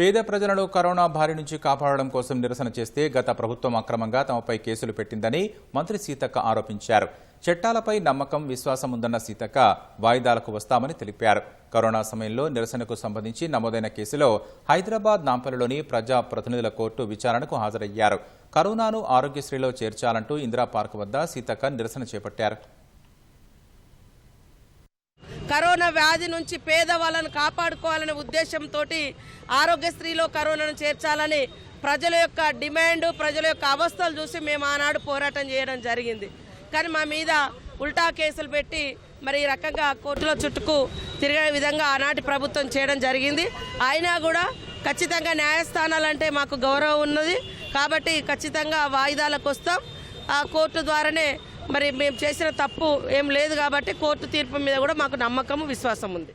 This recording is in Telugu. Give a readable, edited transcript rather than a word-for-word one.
పేద ప్రజలను కరోనా బారి నుంచి కాపాడడం కోసం నిరసన చేస్తే గత ప్రభుత్వం అక్రమంగా తమపై కేసులు పెట్టిందని మంత్రి సీతక్క ఆరోపించారు. చట్టాలపై నమ్మకం, విశ్వాసం ఉందన్న సీతక్క వాయిదాలకు వస్తామని తెలిపారు. కరోనా సమయంలో నిరసనకు సంబంధించి నమోదైన కేసులో హైదరాబాద్ నాంపల్లిలోని ప్రజా ప్రతినిధుల కోర్టు విచారణకు హాజరయ్యారు. కరోనాను ఆరోగ్యశ్రీలో చేర్చాలంటూ ఇందిరా పార్క్ వద్ద సీతక్క నిరసన చేపట్టారు. కరోనా వ్యాధి నుంచి పేదవాళ్ళను కాపాడుకోవాలనే ఉద్దేశంతో ఆరోగ్యశ్రీలో కరోనాను చేర్చాలని ప్రజల యొక్క డిమాండ్, ప్రజల యొక్క అవస్థలు చూసి మేము ఆనాడు పోరాటం చేయడం జరిగింది. కానీ మా మీద ఉల్టా కేసులు పెట్టి మరి ఈ రకంగా కోర్టుల చుట్టూ తిరిగే విధంగా ఆనాటి ప్రభుత్వం చేయడం జరిగింది. అయినా కూడా ఖచ్చితంగా న్యాయస్థానాలంటే మాకు గౌరవం ఉన్నది కాబట్టి ఖచ్చితంగా వాయిదాలకు వస్తాం. ఆ కోర్టు ద్వారానే మరి మేము చేసిన తప్పు ఏం లేదు కాబట్టి కోర్టు తీర్పు మీద కూడా మాకు నమ్మకము, విశ్వాసం ఉంది.